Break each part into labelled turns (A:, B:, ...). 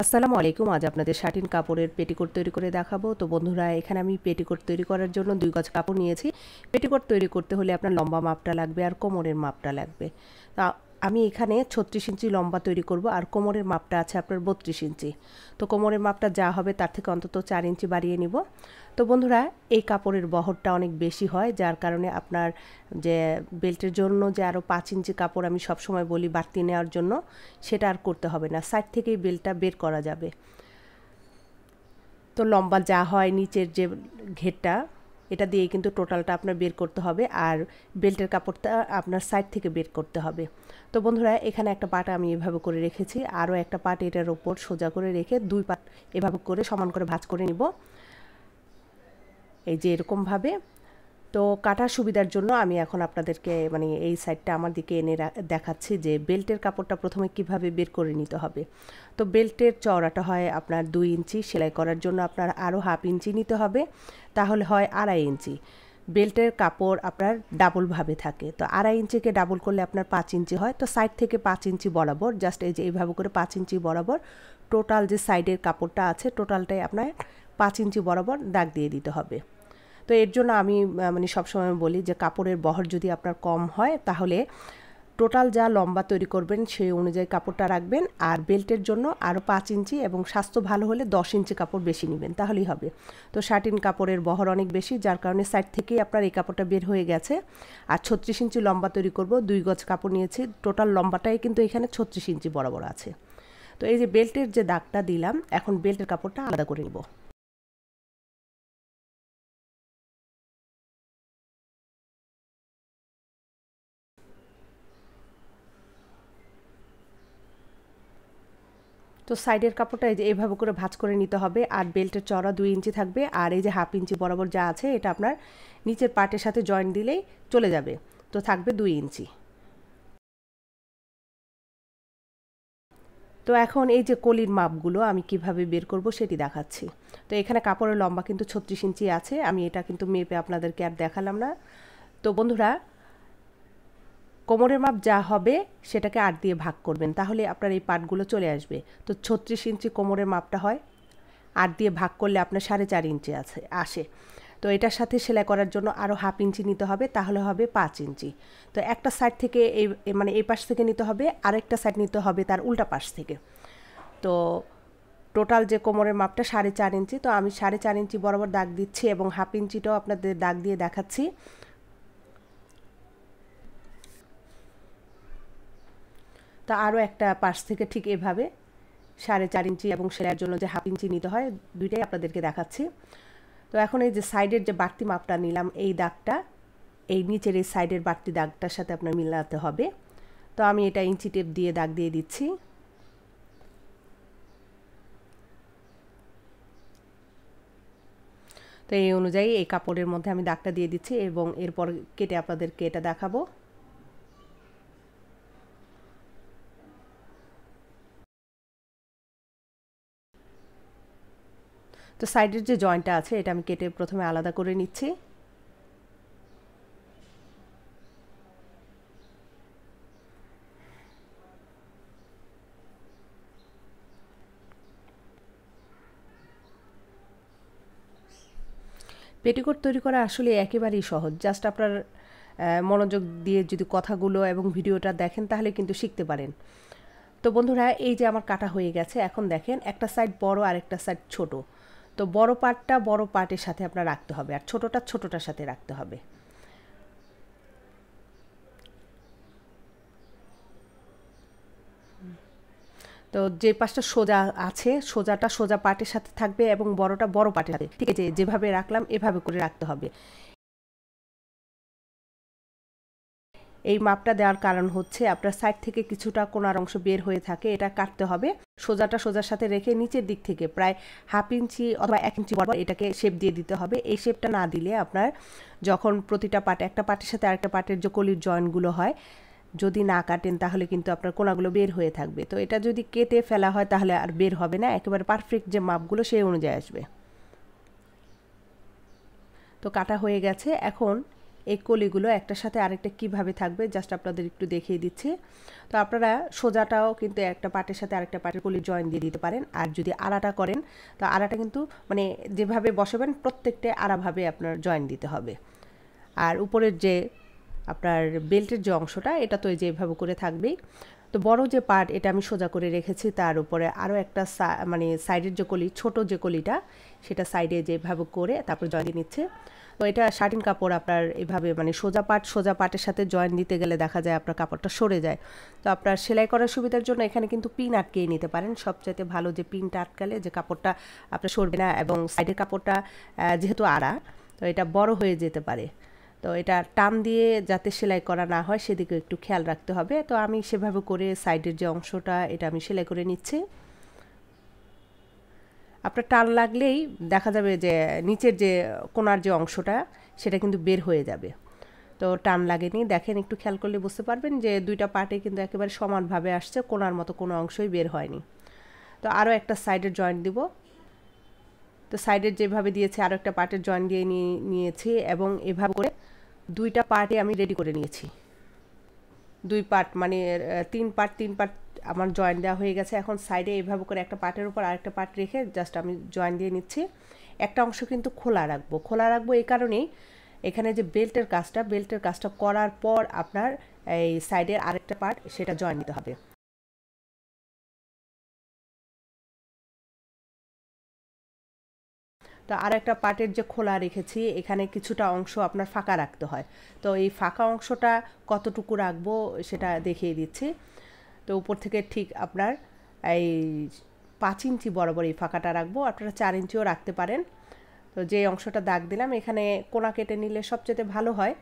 A: আসসালামু আলাইকুম। আজ আপনাদের শাটিন কাপড়ের পেটিকোট তৈরি করে দেখাবো। তো বন্ধুরা, এখানে আমি পেটিকোট তৈরি করার জন্য 2 গজ কাপড় নিয়েছি। পেটিকোট তৈরি করতে হলে আপনার লম্বা মাপটা লাগবে আর কোমরের মাপটা লাগবে। তা আমি এখানে 36 ইঞ্চি লম্বা তৈরি করব আর কোমরের মাপটা আছে আপনার 32 ইঞ্চি। তো কোমরের মাপটা যা হবে তার থেকে অন্তত 4 ইঞ্চি বাড়িয়ে নিব। তো বন্ধুরা, এই কাপড়ের বহরটা অনেক বেশি হয়, যার কারণে আপনার যে বেল্টের জন্য যে আরও 5 ইঞ্চি কাপড় আমি সবসময় বলি বাড়তি নেওয়ার জন্য, সেটা আর করতে হবে না, সাইড থেকেই বেল্টটা বের করা যাবে। তো লম্বা যা হয় নিচের যে ঘেরটা, এটা দিয়ে কিন্তু টোটালটা আপনার বের করতে হবে, আর বেল্টের কাপড়টা আপনার সাইড থেকে বের করতে হবে। তো বন্ধুরা, এখানে একটা পাট আমি এভাবে করে রেখেছি, আরও একটা পাট এটার ওপর সোজা করে রেখে 2 পাট এভাবে করে সমান করে ভাঁজ করে নিব, এই যে এরকমভাবে। তো কাটার সুবিধার জন্য আমি এখন আপনাদেরকে এই সাইডটা আমার দিকে এনে দেখাচ্ছি যে বেল্টের কাপড়টা প্রথমে কিভাবে বের করে নিতে হবে। তো বেল্টের চওড়াটা হয় আপনার 2 ইঞ্চি, সেলাই করার জন্য আপনার আরও হাফ ইঞ্চি নিতে হবে, তাহলে হয় 2.5 ইঞ্চি। বেল্টের কাপড় আপনার ডাবলভাবে থাকে, তো 2.5 ইঞ্চিকে ডাবল করলে আপনার 5 ইঞ্চি হয়। তো সাইড থেকে 5 ইঞ্চি বরাবর, জাস্ট এই যে এইভাবে করে 5 ইঞ্চি বরাবর টোটাল যে সাইডের কাপড়টা আছে টোটালটাই আপনার 5 ইঞ্চি বরাবর দাগ দিয়ে দিতে হবে। তো এর জন্য আমি সবসময় বলি যে কাপড়ের বহর যদি আপনার কম হয় তাহলে টোটাল যা লম্বা তৈরি করবেন সেই অনুযায়ী কাপড়টা রাখবেন, আর বেল্টের জন্য আরও 5 ইঞ্চি এবং স্বাস্থ্য ভালো হলে 10 ইঞ্চি কাপড় বেশি নেবেন, তাহলেই হবে। তো শাটিন কাপড়ের বহর অনেক বেশি, যার কারণে সাইড থেকেই আপনার এই কাপড়টা বের হয়ে গেছে। আর 36 ইঞ্চি লম্বা তৈরি করব, 2 গজ কাপড় নিয়েছি, টোটাল লম্বাটাই কিন্তু এখানে 36 ইঞ্চি বরাবর আছে। তো এই যে বেল্টের যে দাগটা দিলাম, এখন বেল্টের কাপড়টা আলাদা করে নেব। তো সাইডের কাপড়টা এই যে এইভাবে করে ভাঁজ করে নিতে হবে, আর বেল্টের চওড়া 2 ইঞ্চি থাকবে, আর এই যে হাফ ইঞ্চি বরাবর যা আছে এটা আপনার নিচের পার্টের সাথে জয়েন দিলেই চলে যাবে, তো থাকবে 2 ইঞ্চি। তো এখন এই যে কলির মাপগুলো আমি কিভাবে বের করব সেটি দেখাচ্ছি। তো এখানে কাপড়ের লম্বা কিন্তু 36 ইঞ্চি আছে, আমি এটা কিন্তু মেপে আপনাদেরকে আর দেখালাম না। তো বন্ধুরা, কোমরের মাপ যা হবে সেটাকে 8 দিয়ে ভাগ করবেন, তাহলে আপনার এই পাটগুলো চলে আসবে। তো 36 ইঞ্চি কোমরের মাপটা হয়, 8 দিয়ে ভাগ করলে আপনার 4.5 ইঞ্চি আসে। তো এটার সাথে সেলাই করার জন্য আরও হাফ ইঞ্চি নিতে হবে, তাহলে হবে 5 ইঞ্চি। তো একটা সাইড থেকে এই পাশ থেকে নিতে হবে, আরেকটা সাইড নিতে হবে তার উল্টা পাশ থেকে। তো টোটাল যে কোমরের মাপটা 4.5 ইঞ্চি, তো আমি 4.5 ইঞ্চি বরাবর দাগ দিচ্ছি এবং হাফ ইঞ্চিটাও আপনাদের দাগ দিয়ে দেখাচ্ছি। তো আরও একটা পাশ থেকে ঠিক এভাবে 4.5 ইঞ্চি এবং সেলাইয়ের জন্য যে হাফ ইঞ্চি নিতে হয়, দুইটাই আপনাদেরকে দেখাচ্ছি। তো এখন এই যে সাইডের যে বাড়তি মাপটা নিলাম, এই দাগটা এই নিচের এই সাইডের বাড়তি দাগটার সাথে আপনার মিলাতে হবে। তো আমি এটা ইঞ্চি টেপ দিয়ে দাগ দিয়ে দিচ্ছি। তো এই অনুযায়ী এই কাপড়ের মধ্যে আমি দাগটা দিয়ে দিচ্ছি এবং এরপর কেটে আপনাদেরকে এটা দেখাবো। তো সাইডের যে জয়েন্টটা আছে এটা আমি কেটে প্রথমে আলাদা করে নিচ্ছি। পেটিকোট তৈরি করা আসলে একেবারেই সহজ, জাস্ট আপনার মনোযোগ দিয়ে যদি কথাগুলো এবং ভিডিওটা দেখেন তাহলে কিন্তু শিখতে পারেন। তো বন্ধুরা, এই যে আমার কাটা হয়ে গেছে, এখন দেখেন একটা সাইড বড় আর একটা সাইড ছোট। তো বড় পার্টটা বড় পার্টের সাথে আপনার রাখতে হবে, আর ছোটটা ছোটটার সাথে রাখতে হবে। তো যে পাশটা সোজা আছে সোজাটা সোজা পার্টের সাথে থাকবে এবং বড়টা বড় পার্টের সাথে, ঠিক আছে, যেভাবে রাখলাম এভাবে করে রাখতে হবে। এই মাপটা দেওয়ার কারণ হচ্ছে আপনার সাইড থেকে কিছুটা কোণার অংশ বের হয়ে থাকে, এটা কাটতে হবে। সোজাটা সোজার সাথে রেখে নিচের দিক থেকে প্রায় হাফ ইঞ্চি অথবা 1 ইঞ্চি বরাবর এটাকে শেপ দিয়ে দিতে হবে। এই শেপটা না দিলে আপনার যখন প্রতিটা পার্ট একটা পার্টের সাথে আরেকটা পার্টের যে কলির জয়েন্টগুলো হয়, যদি না কাটেন তাহলে কিন্তু আপনার কোণাগুলো বের হয়ে থাকবে। তো এটা যদি কেটে ফেলা হয় তাহলে আর বের হবে না, একেবারে পারফেক্ট যে মাপগুলো সেই অনুযায়ী আসবে। তো কাটা হয়ে গেছে, এখন এই কলিগুলো একটার সাথে আরেকটা কিভাবে থাকবে জাস্ট আপনাদের একটু দেখিয়ে দিচ্ছি। তো আপনারা সোজাটাও কিন্তু একটা পাটের সাথে আরেকটা পাটের কলি জয়েন দিয়ে দিতে পারেন, আর যদি আড়াটা করেন তো আড়াটা কিন্তু মানে যেভাবে বসাবেন প্রত্যেকটা আড়াভাবে আপনার জয়েন দিতে হবে। আর উপরের যে আপনার বেল্টের যে অংশটা এটা তো এই যে এভাবে করে থাকবেই। তো বড় যে পার্ট এটা আমি সোজা করে রেখেছি, তার উপরে আরও একটা মানে সাইডের যে কলি, ছোট যে কলিটা সেটা সাইডে যেভাবে করে তারপর জয়েন দিয়ে নিচ্ছে। তো এটা শার্টিন কাপড় আপনার এভাবে মানে সোজা পাটের সাথে জয়েন দিতে গেলে দেখা যায় আপনার কাপড়টা সরে যায়। তো আপনার সেলাই করার সুবিধার জন্য এখানে কিন্তু পিন আটকিয়ে নিতে পারেন। সবচাইতে ভালো যে পিনটা আটকালে যে কাপড়টা আপনার সরবে না, এবং সাইডের কাপড়টা যেহেতু আড়া তো এটা বড় হয়ে যেতে পারে। তো এটা টান দিয়ে যাতে সেলাই করা না হয় সেদিকে একটু খেয়াল রাখতে হবে। তো আমি সেভাবে করে সাইডের যে অংশটা এটা আমি সেলাই করে নিচ্ছি। আপনার টান লাগলেই দেখা যাবে যে নিচের যে কোণার যে অংশটা সেটা কিন্তু বের হয়ে যাবে। তো টান লাগেনি, দেখেন একটু খেয়াল করলে বুঝতে পারবেন যে দুইটা পার্টে কিন্তু একেবারে সমানভাবে আসছে, কোণার মতো কোনো অংশই বের হয়নি। তো আরও একটা সাইডের জয়েন্ট দিব। তো সাইডের যেভাবে দিয়েছি আরও একটা পার্টের জয়েন্ট দিয়ে নিয়েছি, এবং এভাবে করে দুইটা পার্টে আমি রেডি করে নিয়েছি। দুই পার্ট মানে তিন পার্ট আমার জয়েন্ট দেওয়া হয়ে গেছে। এখন সাইডে এইভাবে করে একটা পার্টের উপর আরেকটা পার্ট রেখে জাস্ট আমি জয়েন্ট দিয়ে নিচ্ছি। একটা অংশ কিন্তু খোলা রাখবো এই কারণেই, এখানে যে বেল্টের কাজটা করার পর আপনার এই সাইডের আরেকটা পার্ট সেটা জয়েন্ট দিতে হবে। তো আর একটা পার্টের যে খোলা রেখেছি এখানে কিছুটা অংশ আপনার ফাঁকা রাখতে হয়। তো এই ফাঁকা অংশটা কতটুকু রাখবো সেটা দেখিয়ে দিচ্ছি। তো উপর থেকে ঠিক আপনার এই 5 ইঞ্চি বরাবর এই ফাঁকাটা রাখবো, আপনারা 4 ইঞ্চিও রাখতে পারেন। তো যে অংশটা দাগ দিলাম এখানে কোণা কেটে নিলে সবচেয়ে ভালো হয়।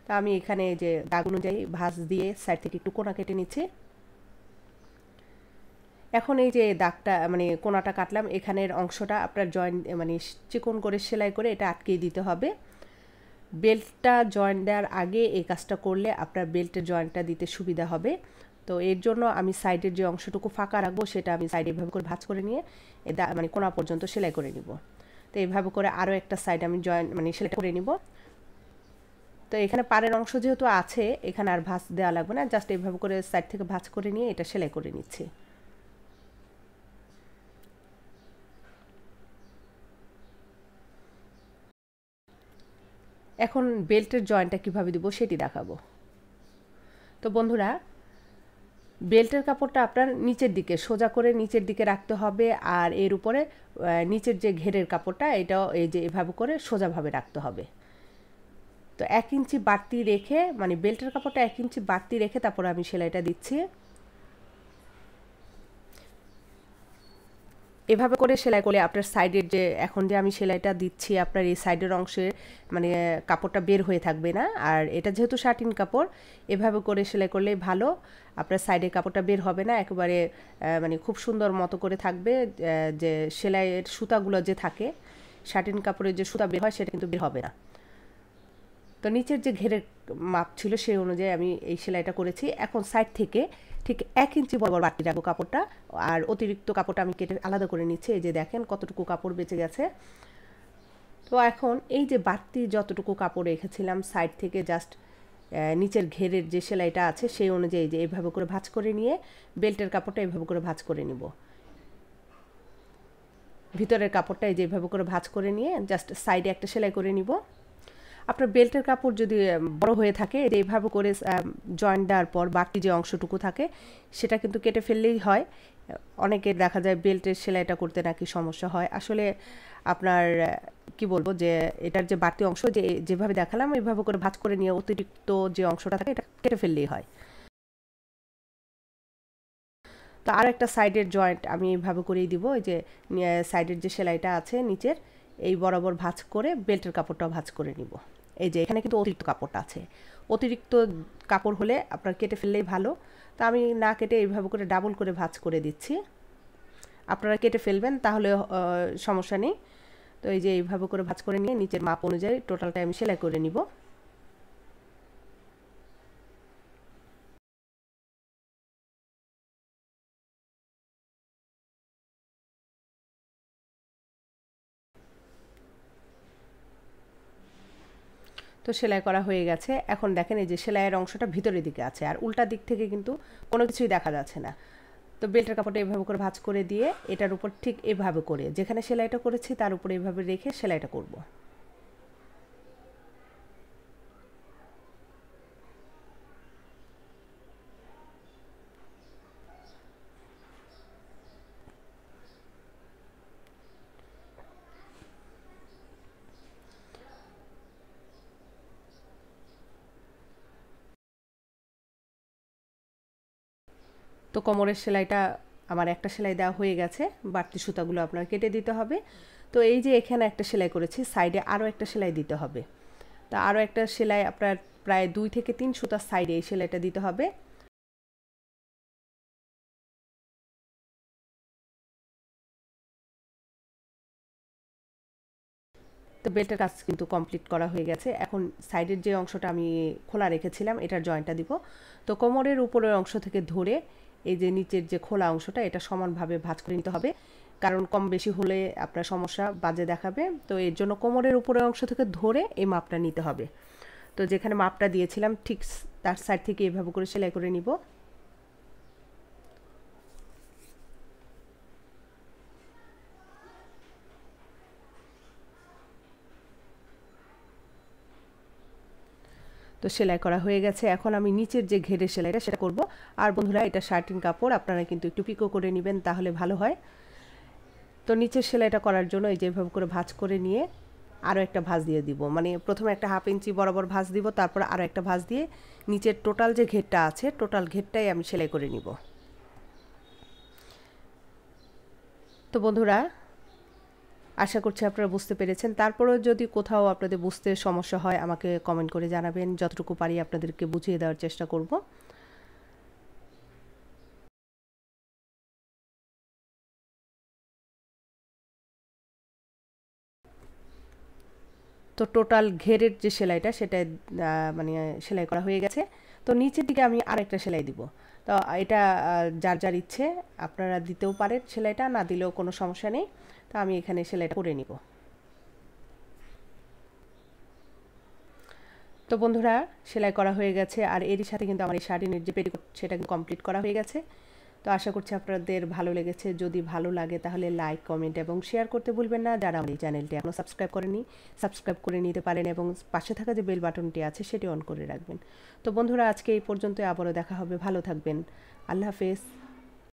A: তো আমি এখানে যে দাগ অনুযায়ী ভাঁজ দিয়ে সাইড থেকে একটু কোণা কেটে নিচ্ছি। এখন এই যে দাগটা মানে কোণাটা কাটলাম, এখানের অংশটা আপনার জয়েন্ট মানে চিকন করে সেলাই করে এটা আটকিয়ে দিতে হবে। বেল্টটা জয়েন্ট দেওয়ার আগে এই কাজটা করলে আপনার বেল্টের জয়েন্টটা দিতে সুবিধা হবে। তো এর জন্য আমি সাইডের যে অংশটুকু ফাঁকা রাখবো সেটা আমি সাইডে এভাবে করে ভাঁজ করে নিয়ে মানে কোণা পর্যন্ত সেলাই করে নিব। তো এইভাবে করে আরও একটা সাইড আমি জয়েন্ট মানে সেলাই করে নিব। তো এখানে পাড়ের অংশ যেহেতু আছে এখানে আর ভাঁজ দেওয়া লাগবে না, জাস্ট এইভাবে করে সাইড থেকে ভাঁজ করে নিয়ে এটা সেলাই করে নিচ্ছি। এখন বেল্টের জয়েন্টটা কিভাবে দিব সেটি দেখাবো। তো বন্ধুরা, বেল্টের কাপড়টা আপনার নিচের দিকে সোজা করে নিচের দিকে রাখতে হবে, আর এর উপরে নিচের যে ঘেরের কাপড়টা এটাও এই যে এভাবে করে সোজাভাবে রাখতে হবে। তো 1 ইঞ্চি বাড়তি রেখে মানে বেল্টের কাপড়টা 1 ইঞ্চি বাড়তি রেখে তারপর আমি সেলাইটা দিচ্ছি। এভাবে করে সেলাই করলে আপনার সাইডের যে এখন যে আমি সেলাইটা দিচ্ছি আপনার এই সাইডের অংশে মানে কাপড়টা বের হয়ে থাকবে না। আর এটা যেহেতু শার্টিন কাপড় এভাবে করে সেলাই করলে ভালো, আপনার সাইডের কাপড়টা বের হবে না, একেবারে মানে খুব সুন্দর মতো করে থাকবে। যে সেলাইয়ের সুতাগুলো যে থাকে শার্টিন কাপড়ের যে সুতা বের হয় সেটা কিন্তু বের হবে না। তো নিচের যে ঘেরের মাপ ছিল সেই অনুযায়ী আমি এই সেলাইটা করেছি। এখন সাইড থেকে ঠিক 1 ইঞ্চি বরাবর বাড়তি রাখবো কাপড়টা, আর অতিরিক্ত কাপড়টা আমি কেটে আলাদা করে নিচ্ছি। এই যে দেখেন কতটুকু কাপড় বেঁচে গেছে। তো এখন এই যে বাড়তি যতটুকু কাপড় রেখেছিলাম সাইড থেকে জাস্ট নিচের ঘেরের যে সেলাইটা আছে সেই অনুযায়ী যে এইভাবে করে ভাঁজ করে নিয়ে বেল্টের কাপড়টা এইভাবে করে ভাঁজ করে নিব। ভিতরের কাপড়টা এই যে এইভাবে করে ভাঁজ করে নিয়ে জাস্ট সাইডে একটা সেলাই করে নিব। আপনার বেল্টের কাপড় যদি বড় হয়ে থাকে এইভাবে করে জয়েন্ট দেওয়ার পর বাকি যে অংশটুকু থাকে সেটা কিন্তু কেটে ফেললেই হয়। অনেকে দেখা যায় বেল্টের সেলাইটা করতে নাকি সমস্যা হয়। আসলে আপনার কি বলবো যে এটার যে বাড়তি অংশ যেভাবে দেখালাম এইভাবে করে ভাঁজ করে নিয়ে অতিরিক্ত যে অংশটা থাকে এটা কেটে ফেললেই হয়। তো আর একটা সাইডের জয়েন্ট আমি এইভাবে করেই দিব। এই যে সাইডের যে সেলাইটা আছে নিচের এই বরাবর ভাঁজ করে বেল্টের কাপড়টাও ভাঁজ করে নিব। এই যে এখানে কিন্তু অতিরিক্ত কাপড়টা আছে, অতিরিক্ত কাপড় হলে আপনার কেটে ফেললেই ভালো। তো আমি না কেটে এইভাবে করে ডাবল করে ভাঁজ করে দিচ্ছি। আপনারা কেটে ফেলবেন তাহলে সমস্যা নেই। তো এই যে এইভাবে করে ভাঁজ করে নিয়ে নিচের মাপ অনুযায়ী টোটালটা আমি সেলাই করে নিব। তো সেলাই করা হয়ে গেছে। এখন দেখেন এই যে সেলাইয়ের অংশটা ভিতরের দিকে আছে, আর উল্টা দিক থেকে কিন্তু কোনো কিছুই দেখা যাচ্ছে না। তো বেল্টের কাপড়টা এভাবে করে ভাঁজ করে দিয়ে এটার উপর ঠিক এভাবে করে যেখানে সেলাইটা করেছি তার উপরে এভাবে রেখে সেলাইটা করব। তো কোমরের সেলাইটা আমার একটা সেলাই দেওয়া হয়ে গেছে, বাড়তি সুতাগুলো আপনার কেটে দিতে হবে। তো এই যে এখানে একটা সেলাই করেছি, সাইডে আরও একটা সেলাই দিতে হবে। তা আরও একটা সেলাই আপনার প্রায় 2 থেকে 3 সুতার সাইডে এই সেলাইটা দিতে হবে। তো বেল্টের কাজ কিন্তু কমপ্লিট করা হয়ে গেছে। এখন সাইডের যে অংশটা আমি খোলা রেখেছিলাম এটার জয়েন্টটা দিব। তো কোমরের উপরের অংশ থেকে ধরে এই যে নিচের যে খোলা অংশটা এটা সমানভাবে ভাঁজ করে নিতে হবে, কারণ কম বেশি হলে আপনার সমস্যা বাজে দেখাবে। তো এর জন্য কোমরের উপরের অংশ থেকে ধরে এই মাপটা নিতে হবে। তো যেখানে মাপটা দিয়েছিলাম ঠিক তার সাইড থেকে এভাবে করে সেলাই করে নিব। তো সেলাই করা হয়ে গেছে। এখন আমি নিচের যে ঘেরের সেলাইটা সেটা করব। আর বন্ধুরা, এটা শার্টিং কাপড়, আপনারা কিন্তু একটু পিকো করে নেবেন, তাহলে ভালো হয়। তো নিচের সেলাইটা করার জন্য এই যেভাবে করে ভাঁজ করে নিয়ে আরও একটা ভাঁজ দিয়ে দিব, মানে প্রথমে একটা 1/2 ইঞ্চি বরাবর ভাঁজ দিব, তারপর আরও একটা ভাঁজ দিয়ে নিচের টোটাল যে ঘেরটা আছে টোটাল ঘেরটাই আমি সেলাই করে নিব। তো বন্ধুরা, আশা করছি আপনারা বুঝতে পেরেছেন। তারপরেও যদি কোথাও আপনাদের বুঝতে সমস্যা হয় আমাকে কমেন্ট করে জানাবেন, যতটুকু পারি আপনাদেরকে বুঝিয়ে দেওয়ার চেষ্টা করব। তো টোটাল ঘেরের যে সেলাইটা সেটা মানে সেলাই করা হয়ে গেছে। তো নিচের দিকে আমি আরেকটা সেলাই দিব। তো এটা যার যার ইচ্ছে আপনারা দিতেও পারেন, সেলাইটা না দিলেও কোনো সমস্যা নেই। তো আমি এখানে সেলাইটা করে নিব। তো বন্ধুরা, সেলাই করা হয়ে গেছে, আর এরই সাথে কিন্তু আমার এই শাড়ির যে পেটিকোট সেটা কিন্তু কমপ্লিট করা হয়ে গেছে। তো আশা করছি আপনাদের ভালো লেগেছে। যদি ভালো লাগে তাহলে লাইক, কমেন্ট এবং শেয়ার করতে ভুলবেন না। যারা আমার এই চ্যানেলটি এখনও সাবস্ক্রাইব করেনি, সাবস্ক্রাইব করে নিতে পারেন এবং পাশে থাকা যে বেল বাটনটি আছে সেটি অন করে রাখবেন। তো বন্ধুরা, আজকে এই পর্যন্ত, আবারও দেখা হবে। ভালো থাকবেন। আল্লাহ হাফেজ।